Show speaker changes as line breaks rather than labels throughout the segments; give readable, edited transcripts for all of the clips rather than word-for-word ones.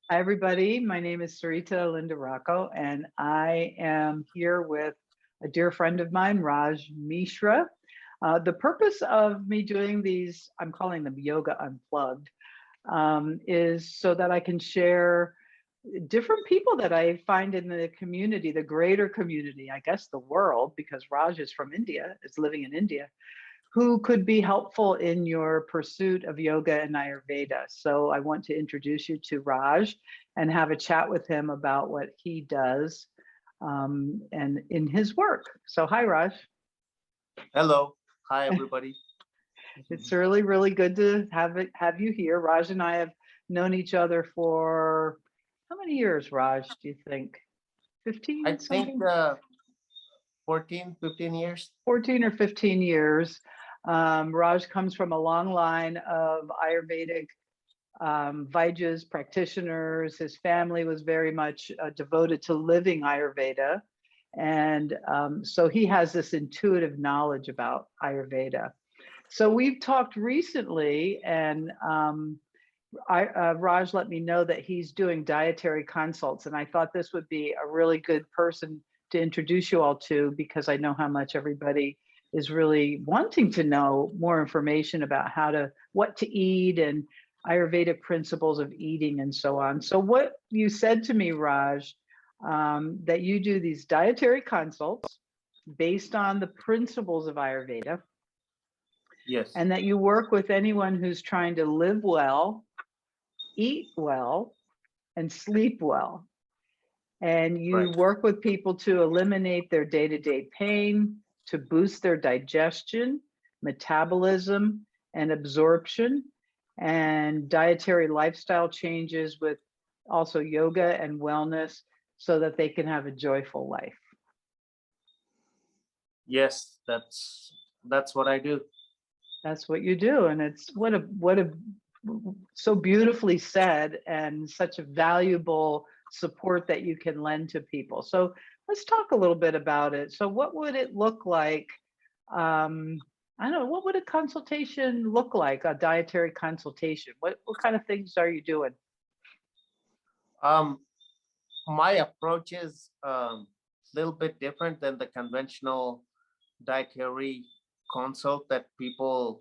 Hi, everybody. My name is Sarita Linda Rocco, and I am here with a dear friend of mine, Raj Mishra. The purpose of me doing these, I'm calling them Yoga Unplugged, is so that I can share different people that I find in the community, the greater community, I guess the world, because Raj is from India, is living in India, who could be helpful in your pursuit of yoga and Ayurveda. So I want to introduce you to Raj and have a chat with him about what he does and in his work. So hi, Raj.
Hello. Hi, everybody.
It's really good to have you here. Raj and I have known each other for how many years, Raj? Do you think
I
15
think
something?
14, 15 years.
14 or 15 years. Raj comes from a long line of Ayurvedic Vaidyas practitioners. His family was very much devoted to living Ayurveda. And so he has this intuitive knowledge about Ayurveda. So we've talked recently, and Raj let me know that he's doing dietary consults. And I thought this would be a really good person to introduce you all to because I know how much everybody is really wanting to know more information about what to eat and Ayurvedic principles of eating and so on. So, what you said to me, Raj, that you do these dietary consults based on the principles of Ayurveda,
Yes.
and that you work with anyone who's trying to live well, eat well, and sleep well. And you
Right.
work with people to eliminate their day to day pain, to boost their digestion, metabolism, and absorption, and dietary lifestyle changes with also yoga and wellness so that they can have a joyful life.
Yes, that's what I do.
That's what you do. And it's what a so beautifully said and such a valuable support that you can lend to people. So let's talk a little bit about it. So what would it look like? I don't know, what would a consultation look like, a dietary consultation? What kind of things are you doing?
Um, my approach is a little bit different than the conventional dietary consult that people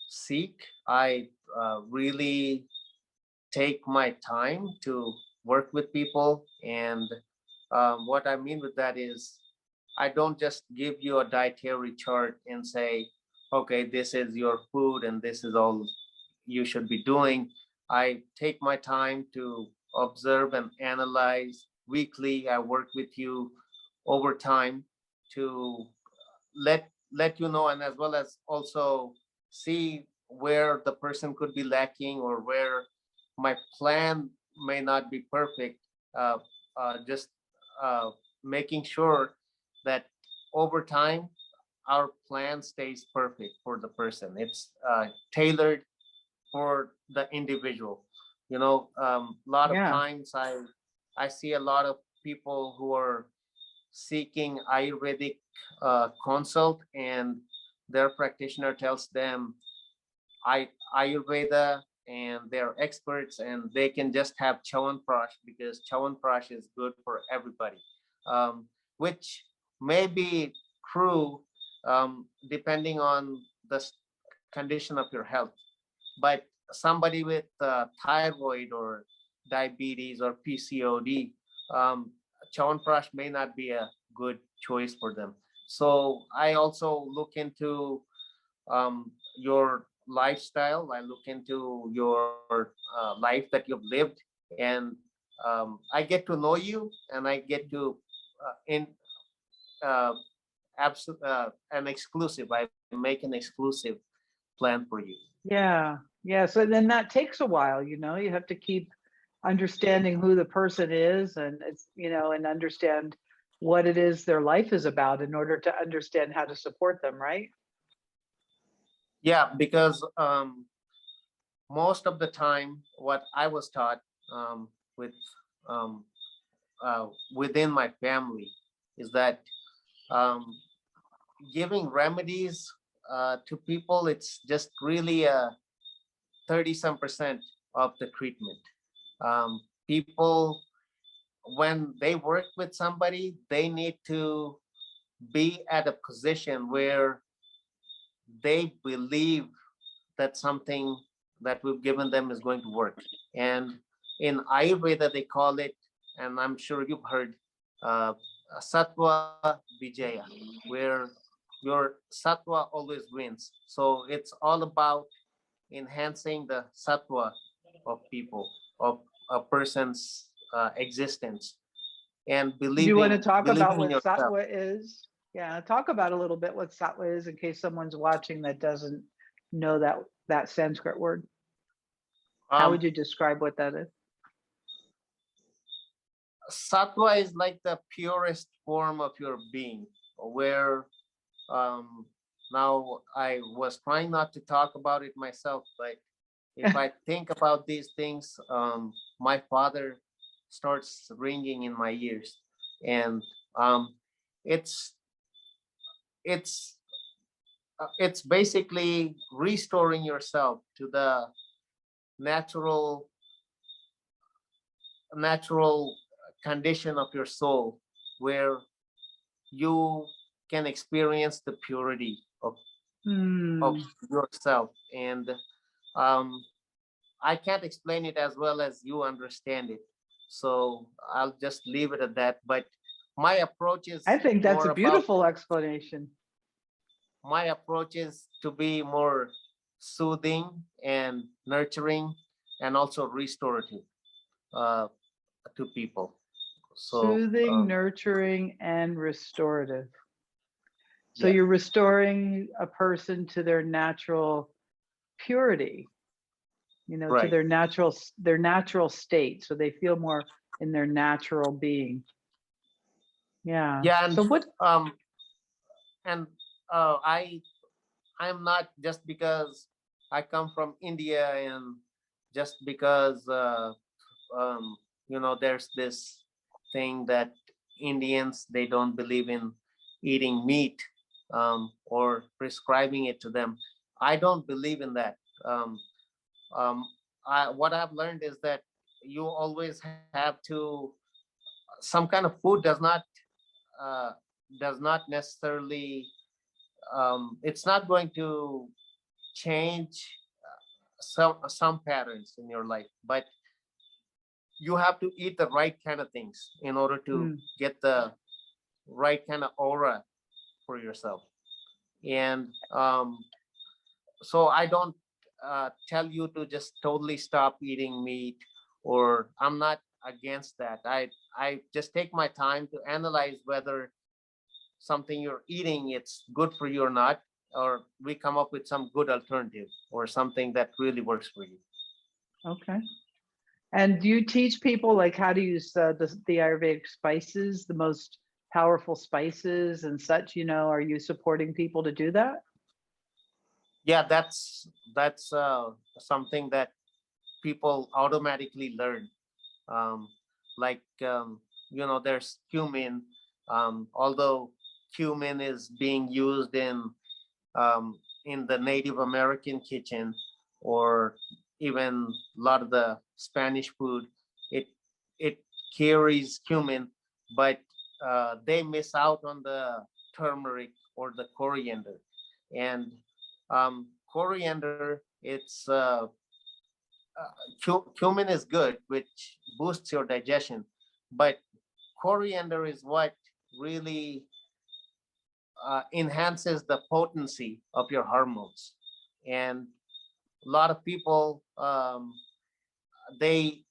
seek. I really take my time to work with people, and what I mean with that is I don't just give you a dietary chart and say, okay, this is your food and this is all you should be doing. I take my time to observe and analyze weekly. I work with you over time to let you know, and as well as also see where the person could be lacking or where my plan may not be perfect. Uh, just making sure that over time our plan stays perfect for the person. It's tailored for the individual. A lot of
Yeah.
times I see a lot of people who are seeking Ayurvedic consult, and their practitioner tells them I Ayurveda and they're experts and they can just have Prash because Prash is good for everybody, which may be true depending on the condition of your health. But somebody with thyroid or diabetes or PCOD, um, Prash may not be a good choice for them. So I also look into your lifestyle. I look into your life that you've lived, and I get to know you, and I get to in uh, an exclusive. I make an exclusive plan for you.
Yeah. Yeah. So then that takes a while, you have to keep understanding who the person is and and understand what it is their life is about in order to understand how to support them, right?
Yeah, because most of the time, what I was taught with um, within my family is that um, giving remedies to people, it's just really a 30 some percent of the treatment. people, when they work with somebody, they need to be at a position where they believe that something that we've given them is going to work. And in Ayurveda, they call it, and I'm sure you've heard, uh, Sattva Vijaya, where your Sattva always wins. So it's all about enhancing the Sattva of people, of a person's existence, and
Do you want to
believing
talk about
believing in
what
yourself.
sattva is? Yeah, talk about a little bit what sattva is in case someone's watching that doesn't know that Sanskrit word. How would
Um,
you describe what that is?
Sattva is like the purest form of your being, where um, now I was trying not to talk about it myself, but if I think about these things, my father starts ringing in my ears, and um, it's it's it's basically restoring yourself to the natural natural condition of your soul, where you can experience the purity of
Hmm.
yourself. And um, I can't explain it as well as you understand it, so I'll just leave it at that. But my approach
I
is
think that's
more
a
about
beautiful explanation.
my approach is to be more soothing and nurturing, and also restorative uh, to people. So
Soothing, nurturing, and restorative. So
yeah,
you're restoring a person to their natural purity, to
right.
their natural state, so they feel more in their natural being. Yeah.
Yeah,
So what
um and I'm not, just because I come from India, and just because there's this thing that Indians, they don't believe in eating meat, or prescribing it to them. I don't believe in that. Um, what I've learned is that you always have to, some kind of food uh, does not necessarily, it's not going to change some patterns in your life, but you have to eat the right kind of things in order to
mm,
get the right kind of aura for yourself. And so I don't tell you to just totally stop eating meat, or I'm not against that. I just take my time to analyze whether something you're eating, it's good for you or not, or we come up with some good alternative or something that really works for you.
okay. And do you teach people like how to use the Ayurvedic spices, the most powerful spices and such? Are you supporting people to do that?
Yeah, that's something that people automatically learn. um, like there's cumin. Although cumin is being used in the Native American kitchen, or even a lot of the Spanish food, it it carries cumin, but they miss out on the turmeric or the coriander. And coriander, it's cumin is good, which boosts your digestion, but coriander is what really enhances the potency of your hormones. And a lot of people, they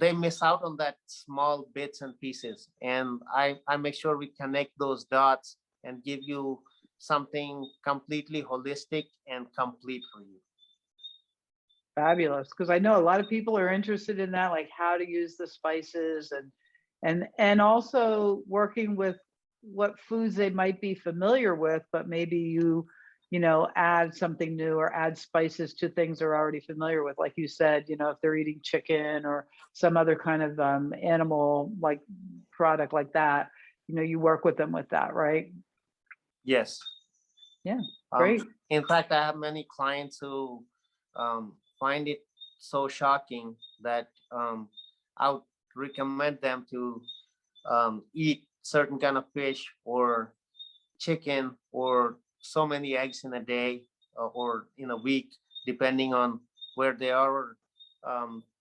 they miss out on that small bits and pieces, and I make sure we connect those dots and give you something completely holistic and complete for you.
Fabulous, because I know a lot of people are interested in that, like how to use the spices and also working with what foods they might be familiar with, but maybe add something new or add spices to things they're already familiar with. Like you said, if they're eating chicken or some other kind of animal like product like that, you work with them with that, right?
Yes.
Yeah,
Um,
great.
in fact, I have many clients who find it so shocking that I would recommend them to eat certain kind of fish or chicken or so many eggs in a day or in a week, depending on where they are. Or,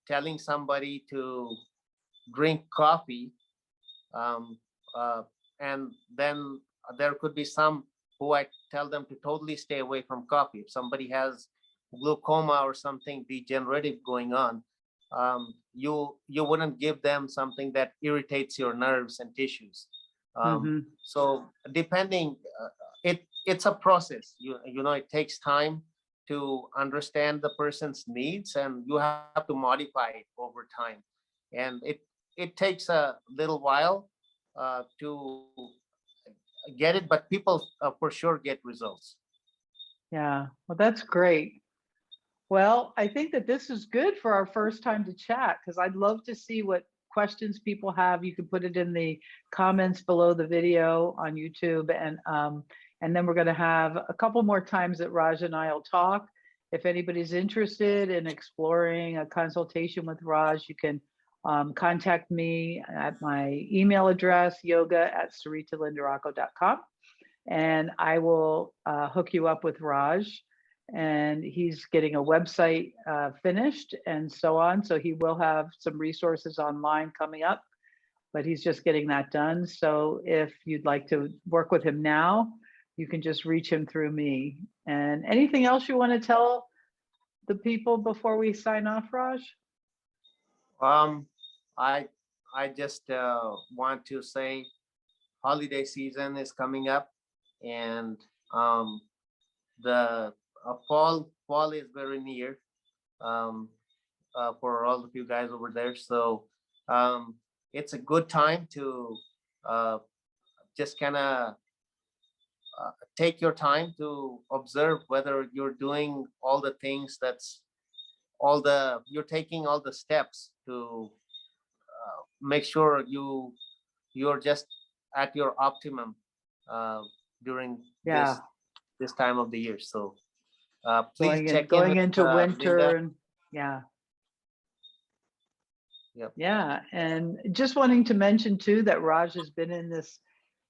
telling somebody to drink coffee, um, uh, and then there could be some who I tell them to totally stay away from coffee. If somebody has glaucoma or something degenerative going on, you wouldn't give them something that irritates your nerves and tissues.
Mm-hmm.
So depending, it's a process. You know, it takes time to understand the person's needs, and you have to modify it over time. And it takes a little while to get it, but people for sure get results.
Yeah. Well, that's great. Well, I think that this is good for our first time to chat because I'd love to see what questions people have. You can put it in the comments below the video on YouTube, and then we're going to have a couple more times that Raj and I will talk. If anybody's interested in exploring a consultation with Raj, you can contact me at my email address, yoga@saritalindarocco.com, and I will hook you up with Raj. And he's getting a website finished and so on. So he will have some resources online coming up, but he's just getting that done. So if you'd like to work with him now, you can just reach him through me. And anything else you want to tell the people before we sign off, Raj?
Um, I I just want to say holiday season is coming up, and the fall is very near, um, for all of you guys over there. So um, it's a good time to uh, just kind of take your time to observe whether you're doing all the things that's all the you're taking all the steps to make sure you're just at your optimum uh, during
Yeah,
this time of the year. So please
going in,
check in
going
with
into winter,
Linda.
and yeah.
Yep.
Yeah, and just wanting to mention too that Raj has been in this,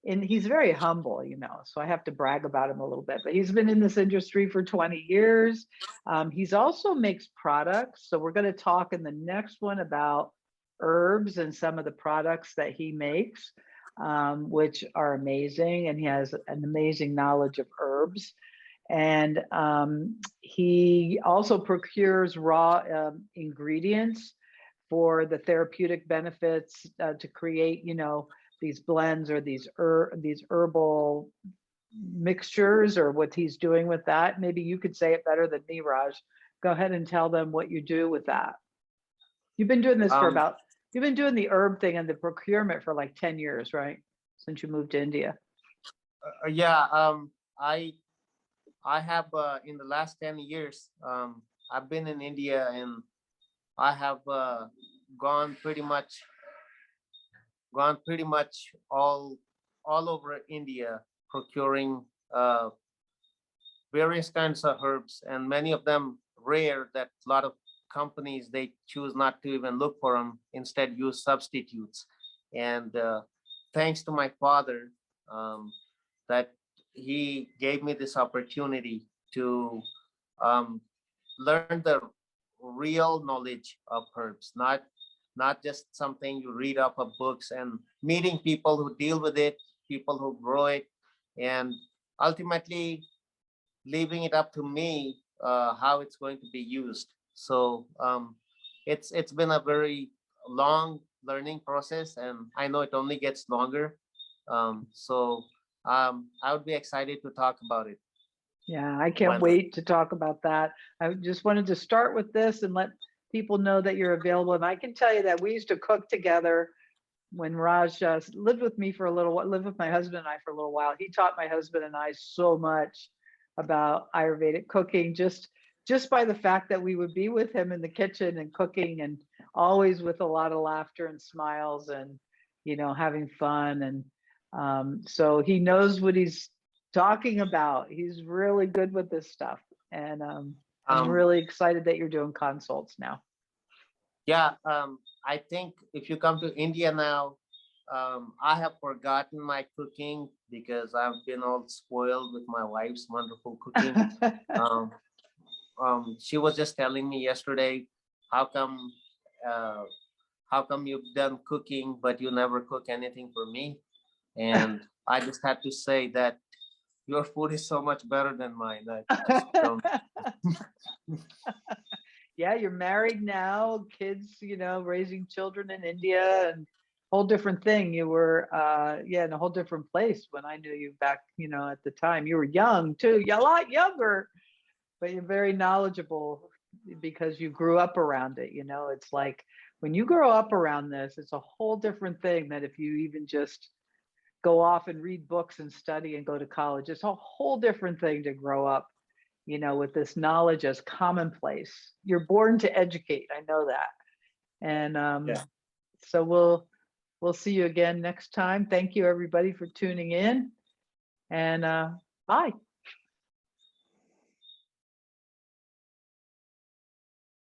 and he's very humble, so I have to brag about him a little bit, but he's been in this industry for 20 years. He's also makes products. So we're going to talk in the next one about herbs and some of the products that he makes, which are amazing. And he has an amazing knowledge of herbs. And he also procures raw ingredients for the therapeutic benefits to create, these blends or these herbal mixtures, or what he's doing with that. Maybe you could say it better than me, Raj. Go ahead and tell them what you do with that. You've been doing this
Um,
you've been doing the herb thing and the procurement for like 10 years, right? Since you moved to India.
yeah. I have in the last 10 years, I've been in India, and I have gone pretty much all over India, procuring various kinds of herbs, and many of them rare that a lot of companies, they choose not to even look for them, instead use substitutes. And thanks to my father, that he gave me this opportunity to um, learn the real knowledge of herbs, not just something you read off of books, and meeting people who deal with it, people who grow it, and ultimately leaving it up to me how it's going to be used. So it's been a very long learning process, and I know it only gets longer. So I would be excited to talk about it.
Yeah, I can't
When
wait to talk about that. I just wanted to start with this and let people know that you're available. And I can tell you that we used to cook together when Raj lived with me for a little while, lived with my husband and I for a little while. He taught my husband and I so much about Ayurvedic cooking, just by the fact that we would be with him in the kitchen and cooking, and always with a lot of laughter and smiles, and having fun. And so he knows what he's talking about. He's really good with this stuff. And I'm
um,
really excited that you're doing consults now.
Yeah, I think if you come to India now, I have forgotten my cooking because I've been all spoiled with my wife's wonderful cooking. Um, she was just telling me yesterday, how come, uh, how come you've done cooking but you never cook anything for me? And I just had to say that your food is so much better than mine. I just don't.
Yeah, you're married now, kids, raising children in India and whole different thing. You were yeah, in a whole different place when I knew you back, at the time. You were young too, a lot younger, but you're very knowledgeable because you grew up around it. It's like when you grow up around this, it's a whole different thing than if you even just go off and read books and study and go to college. It's a whole different thing to grow up, with this knowledge as commonplace. You're born to educate. I know that. And
Yeah.
so we'll see you again next time. Thank you everybody for tuning in. And bye.